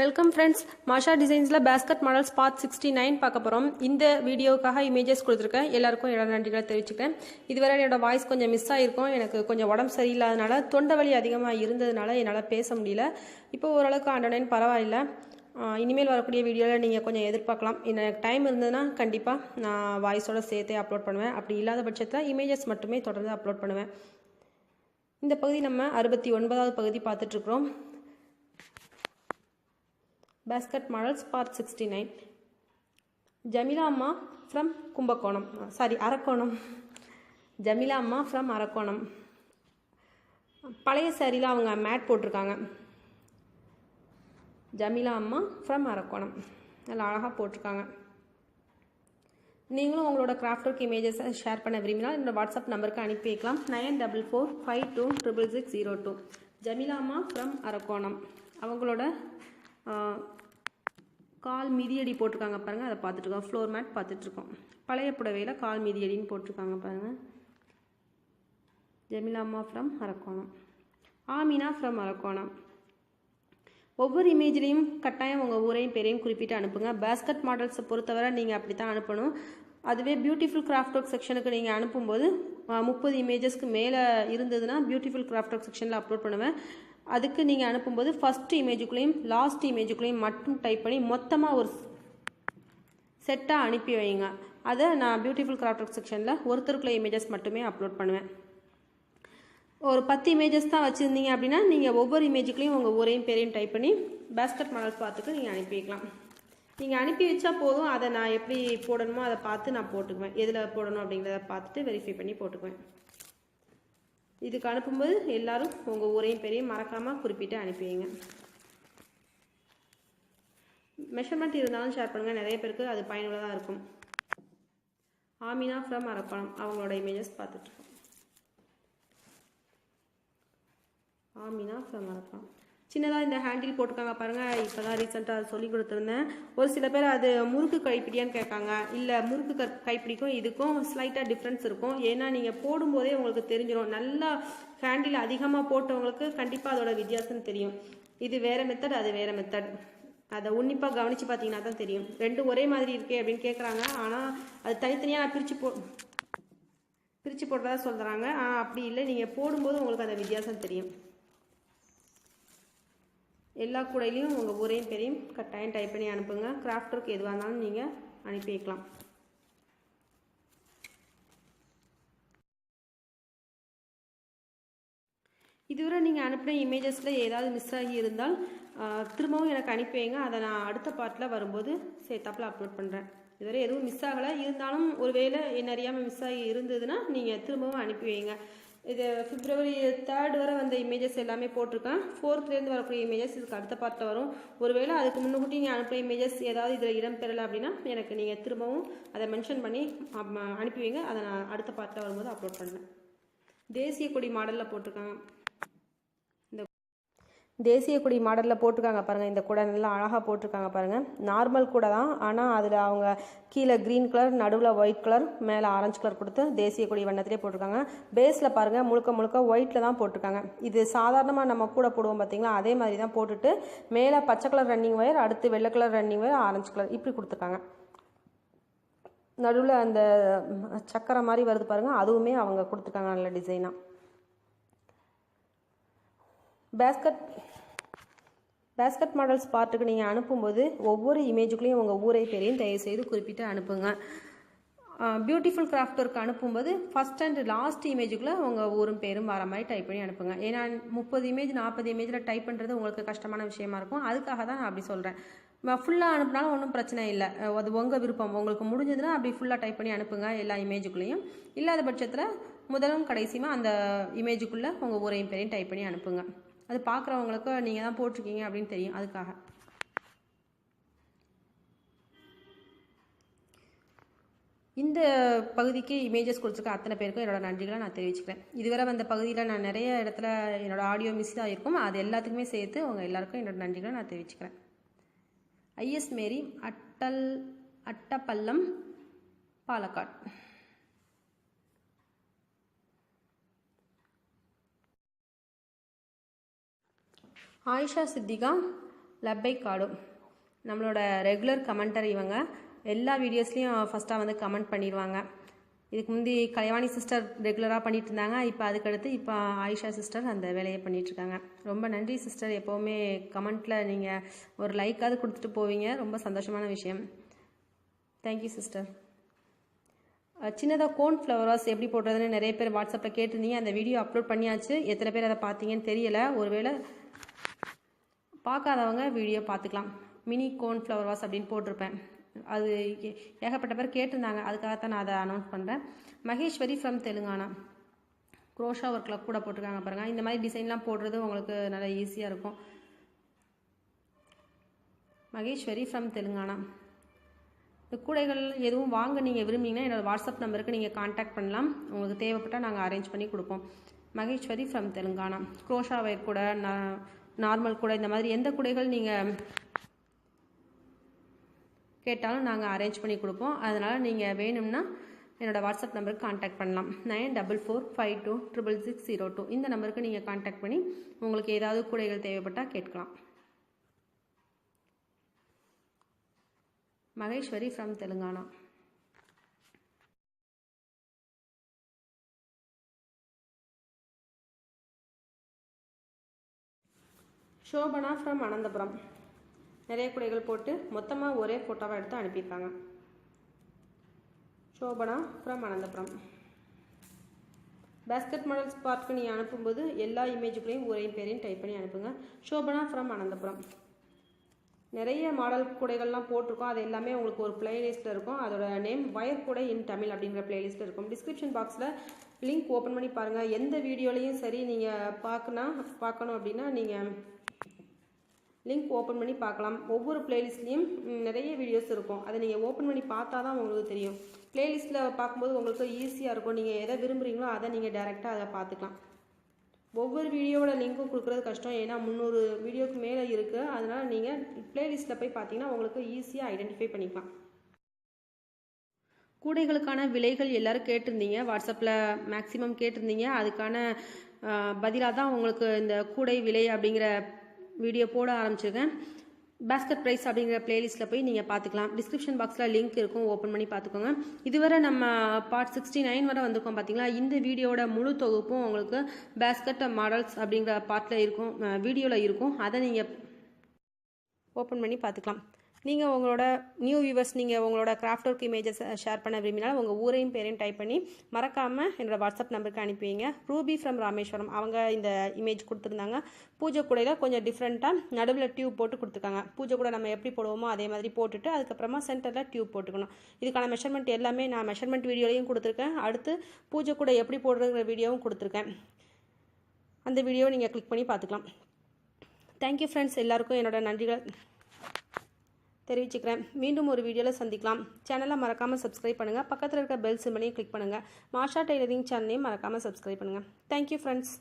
Welcome friends, மாஷா டிசைன்ஸில் basket models part 69 பார்க்க போகிறோம். இந்த வீடியோக்காக இமேஜஸ் கொடுத்துருக்கேன். எல்லாருக்கும் என்னோட நன்றிகளை தெரிவிச்சுக்கிறேன். இதுவரை என்னோட வாய்ஸ் கொஞ்சம் மிஸ் ஆகிருக்கும். எனக்கு கொஞ்சம் உடம்பு சரியில்லாதனால தொண்டை வலி அதிகமாக இருந்ததுனால என்னால் பேச முடியல. இப்போ ஓரளவுக்கு ஆண்டோனேன்னு பரவாயில்ல. இனிமேல் வரக்கூடிய வீடியோவில் நீங்கள் கொஞ்சம் எதிர்பார்க்கலாம். எனக்கு டைம் இருந்ததுன்னா கண்டிப்பாக நான் வாய்ஸோடு சேர்த்தே அப்லோட் பண்ணுவேன். அப்படி இல்லாத பட்சத்தில் இமேஜஸ் மட்டுமே தொடர்ந்து அப்லோட் பண்ணுவேன். இந்த பகுதி நம்ம 69வது பகுதி பார்த்துட்ருக்குறோம். Basket models part 69. Jamila Amma from Kumbakonam. Arakonam. Jamila Amma from Arakonam. பழைய சாரியில் அவங்க மேட் போட்டிருக்காங்க. ஜமீலா அம்மா ஃப்ரம் அரக்கோணம். நல்லா அழகாக போட்டிருக்காங்க. நீங்களும் உங்களோட கிராஃப்ட் ஒர்க் இமேஜஸை ஷேர் பண்ண விரும்பினால் என்னோட வாட்ஸ்அப் நம்பருக்கு அனுப்பி வைக்கலாம். 9445266602. ஜமீலா அம்மா ஃப்ரம் அரக்கோணம். அவங்களோட கால் மிதியடி போட்டிருக்காங்க பாருங்கள். அதை பார்த்துட்ருக்கோம். ஃப்ளோர் மேட் பார்த்துட்ருக்கோம். பழைய புடவையில் கால் மிதியடின்னு போட்டிருக்காங்க பாருங்கள். ஜமீலா அம்மா from Arakkonam. Amina from Arakkonam. ஒவ்வொரு இமேஜ்லேயும் கட்டாயம் உங்கள் ஊரையும் பேரையும் குறிப்பிட்டு அனுப்புங்க. பேஸ்கட் மாடல்ஸை பொறுத்தவரை நீங்கள் அப்படி தான் அனுப்பணும். அதுவே பியூட்டிஃபுல் கிராஃப்ட் ஒர்க் செக்ஷனுக்கு நீங்கள் அனுப்பும்போது 30 இமேஜஸ்க்கு மேலே இருந்ததுன்னா பியூட்டிஃபுல் கிராஃப்ட் ஒர்க் செக்ஷனில் அப்லோட் பண்ணுவேன். அதுக்கு நீங்கள் அனுப்பும்போது ஃபஸ்ட் இமேஜுக்குள்ளேயும் லாஸ்ட் இமேஜுக்குள்ளேயும் மட்டும் டைப் பண்ணி மொத்தமாக ஒரு செட்டாக அனுப்பி வைங்க. அதை நான் பியூட்டிஃபுல் கிராஃப்ட் ஒர்க் செக்ஷனில் ஒருத்தருக்குள்ள இமேஜஸ் மட்டுமே அப்லோட் பண்ணுவேன். ஒரு 10 இமேஜஸ் தான் வச்சுருந்தீங்க அப்படின்னா நீங்கள் ஒவ்வொரு இமேஜுக்குள்ளேயும் உங்கள் ஊரையும் பேரையும் டைப் பண்ணி பேஸ்கட் மாடல்ஸ் பார்த்துட்டு நீங்கள் அனுப்பி வைக்கலாம். நீங்கள் அனுப்பி வச்சா போதும். அதை நான் எப்படி போடணுமோ அதை பார்த்து நான் போட்டுக்குவேன். எதில் போடணும் அப்படிங்கிறத பார்த்துட்டு வெரிஃபை பண்ணி போட்டுக்குவேன். இதுக்கு அனுப்பும்போது எல்லாரும் உங்கள் ஊரையும் பேரையும் மறக்காமல் குறிப்பிட்டு அனுப்பி வைங்க. மெஷர்மெண்ட் இருந்தாலும் ஷேர் பண்ணுங்கள். நிறைய பேருக்கு அது பயனுள்ளதாக இருக்கும். Amina from Arakkonam. அவங்களோட இமேஜஸ் பார்த்துட்ருக்கோம். Amina from Arakkonam. சின்னதாக இந்த ஹேண்டில் போட்டிருக்காங்க பாருங்கள். இப்போ தான் ரீசெண்டாக அதை சொல்லி கொடுத்துருந்தேன். ஒரு சில பேர் அது முறுக்கு கைப்பிடியான்னு கேட்காங்க. இல்லை, முறுக்கு கைப்பிடிக்கும் இதுக்கும் ஸ்லைட்டாக டிஃப்ரென்ஸ் இருக்கும். ஏன்னா நீங்கள் போடும்போதே உங்களுக்கு தெரிஞ்சிடும். நல்லா ஹேண்டில் அதிகமாக போட்டவங்களுக்கு கண்டிப்பாக அதோட வித்தியாசம் தெரியும். இது வேறு மெத்தட், அது வேறு மெத்தட். அதை உன்னிப்பாக கவனித்து பார்த்தீங்கன்னா தான் தெரியும். ரெண்டும் ஒரே மாதிரி இருக்கே அப்படின்னு கேட்குறாங்க. ஆனால் அது தனித்தனியாக நான் பிரித்து போடுறதா சொல்கிறாங்க. ஆனால் அப்படி இல்லை, நீங்கள் போடும்போது உங்களுக்கு அந்த வித்தியாசம் தெரியும். எல்லா கூடையிலையும் உங்கள் ஊரையும் பேரையும் கட்டாயம் டைப் பண்ணி அனுப்புங்க. கிராஃப்ட் ஒர்க் எதுவாக இருந்தாலும் நீங்கள் அனுப்பி வைக்கலாம். இதுவரை நீங்கள் அனுப்பின இமேஜஸில் ஏதாவது மிஸ் ஆகி இருந்தால் திரும்பவும் எனக்கு அனுப்பி வைங்க. அதை நான் அடுத்த பார்ட்டில் வரும்போது சேர்த்தாப்பில் அப்லோட் பண்ணுறேன். இதுவரை எதுவும் மிஸ் ஆகலை. இருந்தாலும் ஒரு வேளை என்ன அறியாமல் மிஸ் ஆகி இருந்ததுன்னா நீங்கள் திரும்பவும் அனுப்பி வைங்க. இது February 3rd வரை வந்த இமேஜஸ் எல்லாமே போட்டிருக்கேன். 4th வரக்கூடிய இமேஜஸ் இதுக்கு அடுத்த பார்ட்டில் வரும். ஒருவேளை அதுக்கு முன்னுக்கூட்டி நீங்கள் அனுப்புகிற இமேஜஸ் ஏதாவது இதில் இடம் பெறலை அப்படின்னா எனக்கு நீங்கள் திரும்பவும் அதை மென்ஷன் பண்ணி அனுப்பி வைங்க. அதை நான் அடுத்த பார்ட்டில் வரும்போது அப்லோட் பண்ணுறேன். தேசிய கொடி மாடலில் போட்டிருக்காங்க. தேசிய கொடி மாடலில் போட்டிருக்காங்க பாருங்கள். இந்த கூடை நல்லா அழகாக போட்டிருக்காங்க பாருங்கள். நார்மல் கூடை தான், ஆனால் அதில் அவங்க கீழே க்ரீன் கலர், நடுவில் ஒயிட் கலர், மேலே ஆரஞ்சு கலர் கொடுத்து தேசிய கொடி வண்ணத்திலே போட்டிருக்காங்க. பேஸில் பாருங்கள் முழுக்க ஒயிட்டில் தான் போட்டிருக்காங்க. இது சாதாரணமாக நம்ம கூடை போடுவோம் பார்த்தீங்களா, அதே மாதிரி தான் போட்டுட்டு மேலே பச்சை கலர் ரன்னிங் ஒயர், அடுத்து வெள்ளை colour running wire, orange colour இப்படி கொடுத்துருக்காங்க. நடுவில் அந்த சக்கரை மாதிரி வருது பாருங்கள், அதுவுமே அவங்க கொடுத்துருக்காங்க நல்ல டிசைனாக. பேஸ்கட் மாடல்ஸ் பார்ட்டுக்கு நீங்கள் அனுப்பும்போது ஒவ்வொரு இமேஜுக்குள்ளேயும் உங்கள் ஊரை பேரையும் தயவுசெய்து குறிப்பிட்டு அனுப்புங்க. பியூட்டிஃபுல் கிராஃப்ட் ஒர்க் அனுப்பும்போது ஃபஸ்ட் அண்ட் லாஸ்ட் இமேஜுக்குள்ளே உங்கள் ஊரும் பேரும் வர மாதிரி டைப் பண்ணி அனுப்புங்க. ஏன்னா 30 இமேஜ் 40 இமேஜில் டைப் பண்ணுறது உங்களுக்கு கஷ்டமான விஷயமா இருக்கும். அதுக்காக தான் நான் அப்படி சொல்கிறேன். ஃபுல்லாக அனுப்புனாலும் ஒன்றும் பிரச்சனை இல்லை. அது உங்கள் விருப்பம். உங்களுக்கு முடிஞ்சதுன்னா அப்படி ஃபுல்லாக டைப் பண்ணி அனுப்புங்க எல்லா இமேஜுக்குள்ளேயும். இல்லாத பட்சத்தில் முதலும் கடைசியுமா அந்த இமேஜுக்குள்ளே உங்கள் ஊரையும் பேரையும் டைப் பண்ணி அனுப்புங்க. அது பார்க்குறவங்களுக்கு நீங்கள் தான் போட்டிருக்கீங்க அப்படின்னு தெரியும். அதுக்காக இந்த பகுதிக்கு இமேஜஸ் கொடுத்துருக்க அத்தனை பேருக்கும் என்னோட நன்றிகளை நான் தெரிவிச்சுக்கிறேன். இதுவரை வந்த பகுதியில் நான் நிறைய இடத்துல என்னோட ஆடியோ மிஸ் ஆகிருக்கும். அது எல்லாத்துக்குமே சேர்த்து உங்கள் எல்லாருக்கும் என்னோட நன்றிகளை நான் தெரிவிச்சுக்கிறேன். ஐஎஸ் மேரி, அட்டப்பள்ளம், பாலக்காடு. ஆயிஷா சித்திகா, லப்பை காடு நம்மளோட ரெகுலர் கமெண்டர் இவங்க எல்லா வீடியோஸ்லையும் ஃபஸ்ட்டாக வந்து கமெண்ட் பண்ணிடுவாங்க. இதுக்கு முந்தி கலைவாணி சிஸ்டர் ரெகுலராக பண்ணிட்டு இருந்தாங்க. இப்போ அதுக்கடுத்து இப்போ ஆயிஷா சிஸ்டர் அந்த வேலையை பண்ணிகிட்ருக்காங்க. ரொம்ப நன்றி சிஸ்டர். எப்போவுமே கமெண்ட்டில் நீங்கள் ஒரு லைக்காவது கொடுத்துட்டு போவீங்க. ரொம்ப சந்தோஷமான விஷயம். Thank you sister. சின்னதாக கோன் ஃப்ளவர் வாஸ் எப்படி போடுறதுன்னு நிறைய பேர் வாட்ஸ்அப்பில் கேட்டிருந்தீங்க. அந்த வீடியோ அப்லோட் பண்ணியாச்சு. எத்தனை பேர் அதை பார்த்தீங்கன்னு தெரியலை. ஒருவேளை பார்க்காதவங்க வீடியோ பார்த்துக்கலாம். மினி கோன் ஃப்ளவர் வாஸ் அப்படின்னு போட்டிருப்பேன். அது ஏகப்பட்ட பேர் கேட்டிருந்தாங்க. அதுக்காகத்தான் நான் அதை அனௌன்ஸ் பண்ணுறேன். மகேஸ்வரி ஃப்ரம் தெலுங்கானா க்ரோஷா ஒர்க்கில் கூட போட்டிருக்காங்க பாருங்கள். இந்த மாதிரி டிசைன்லாம் போடுறது உங்களுக்கு நல்லா ஈஸியாக இருக்கும். மகேஸ்வரி ஃப்ரம் தெலுங்கானா. இந்த கூடைகள் எதுவும் வாங்க நீங்கள் விரும்பிங்கன்னா என்னோடய வாட்ஸ்அப் நம்பருக்கு நீங்கள் கான்டாக்ட் பண்ணலாம். உங்களுக்கு தேவைப்பட்டால் நாங்கள் அரேஞ்ச் பண்ணி கொடுப்போம். Maheswari from Telangana. Crochet wire கூட, நார்மல் கூட, இந்த மாதிரி எந்த கூடைகள் நீங்கள் கேட்டாலும் நாங்கள் அரேஞ்ச் பண்ணி கொடுப்போம். அதனால் நீங்கள் வேணும்னா என்னோடய வாட்ஸ்அப் நம்பருக்கு கான்டாக்ட் பண்ணலாம். 9445266602 இந்த நம்பருக்கு நீங்கள் கான்டாக்ட் பண்ணி உங்களுக்கு ஏதாவது கூடைகள் தேவைப்பட்டால் கேட்கலாம். மகேஸ்வரி ஃப்ரம் தெலுங்கானா. ஷோபனா ஃப்ரம் அனந்தபுரம். நிறைய கூடைகள் போட்டு மொத்தமாக ஒரே ஃபோட்டோவாக எடுத்து அனுப்பியிருக்காங்க. Shobana from Anantapuram. Basket models பார்ட்க்கு நீங்கள் அனுப்பும்போது எல்லா இமேஜுக்குள்ளேயும் ஒரே பேரையும் டைப் பண்ணி அனுப்புங்க. ஷோபனா ஃப்ரம் அனந்தபுரம். நிறைய மாடல் கூடைகள்லாம் போட்டிருக்கோம். அது எல்லாமே உங்களுக்கு ஒரு பிளேலிஸ்ட்டில் இருக்கும். அதோட நேம் வயர் கூடை இன் தமிழ் அப்படிங்கிற பிளேலிஸ்ட்டில் இருக்கும். டிஸ்கிரிப்ஷன் பாக்ஸில் லிங்க் ஓப்பன் பண்ணி பாருங்கள். எந்த வீடியோலையும் சரி நீங்கள் பார்க்கணும் அப்படின்னா நீங்கள் லிங்க் ஓப்பன் பண்ணி பார்க்கலாம். ஒவ்வொரு பிளேலிஸ்ட்லேயும் நிறைய வீடியோஸ் இருக்கும். அதை நீங்கள் ஓப்பன் பண்ணி பார்த்தா தான் உங்களுக்கு தெரியும். பிளேலிஸ்ட்டில் பார்க்கும்போது உங்களுக்கு ஈஸியாக இருக்கும். நீங்கள் எதை விரும்புகிறீங்களோ அதை நீங்கள் டைரெக்டாக அதை பார்த்துக்கலாம். ஒவ்வொரு வீடியோவோட லிங்க்கும் கொடுக்குறது கஷ்டம். ஏன்னா 300 வீடியோக்கு மேலே இருக்குது. அதனால் நீங்கள் பிளேலிஸ்ட்டில் போய் பார்த்தீங்கன்னா உங்களுக்கு ஈஸியாக ஐடென்டிஃபை பண்ணிக்கலாம். கூடைகளுக்கான விலைகள் எல்லோரும் கேட்டிருந்தீங்க. வாட்ஸ்அப்பில் மேக்ஸிமம் கேட்டிருந்தீங்க. அதுக்கான பதிலாக தான் உங்களுக்கு இந்த கூடை விலை அப்படிங்கிற வீடியோ போட ஆரம்பிச்சிருக்கேன். பேஸ்கெட் ப்ரைஸ் அப்படிங்கிற பிளேலிஸ்ட்டில் போய் நீங்கள் பார்த்துக்கலாம். டிஸ்கிரிப்ஷன் பாக்ஸில் லிங்க் இருக்கும். ஓப்பன் பண்ணி பார்த்துக்கோங்க. இதுவரை நம்ம பார்ட் 69 வரை வந்திருக்கோம் பார்த்தீங்களா. இந்த வீடியோட முழு தொகுப்பும் உங்களுக்கு பேஸ்கெட் மாடல்ஸ் அப்படிங்கிற பார்ட்டில் இருக்கும், வீடியோவில் இருக்கும். அதை நீங்கள் ஓப்பன் பண்ணி பார்த்துக்கலாம். நீங்கள் உங்களோட நியூ வியூவர்ஸ் நீங்கள் உங்களோட கிராஃப்ட் ஒர்க் இமேஜஸ் ஷேர் பண்ண விரும்பினாலும் உங்கள் ஊரையும் பேரையும் டைப் பண்ணி மறக்காமல் என்னோட வாட்ஸ்அப் நம்பருக்கு அனுப்பி வைங்க. ரூபி ஃப்ரம் ராமேஸ்வரம் அவங்க இந்த இமேஜ் கொடுத்துருந்தாங்க. பூஜை கூடையில் கொஞ்சம் டிஃப்ரெண்ட்டாக நடுவில் டியூப் போட்டு கொடுத்துருக்காங்க. பூஜை கூட நம்ம எப்படி போடுவோமோ அதே மாதிரி போட்டுட்டு அதுக்கப்புறமா சென்டரில் டியூப் போட்டுக்கணும். இதுக்கான மெஷர்மெண்ட் எல்லாமே நான் மெஷர்மெண்ட் வீடியோலையும் கொடுத்துருக்கேன். அடுத்து பூஜை கூட எப்படி போடுறதுங்கிற வீடியோவும் கொடுத்துருக்கேன். அந்த வீடியோவை நீங்கள் கிளிக் பண்ணி பார்த்துக்கலாம். Thank you friends. எல்லாருக்கும் என்னோட நன்றிகள் தெரிவிச்சுக்கிறேன். மீண்டும் ஒரு வீடியோவில் சந்திக்கலாம். சேனலை மறக்காமல் சப்ஸ்கிரைப் பண்ணுங்கள். பக்கத்தில் இருக்க பெல் சிம்பலையும் கிளிக் பண்ணுங்கள். மாஷா டெய்லரிங் சேனலையும் மறக்காமல் சப்ஸ்கிரைப் பண்ணுங்கள். Thank you friends.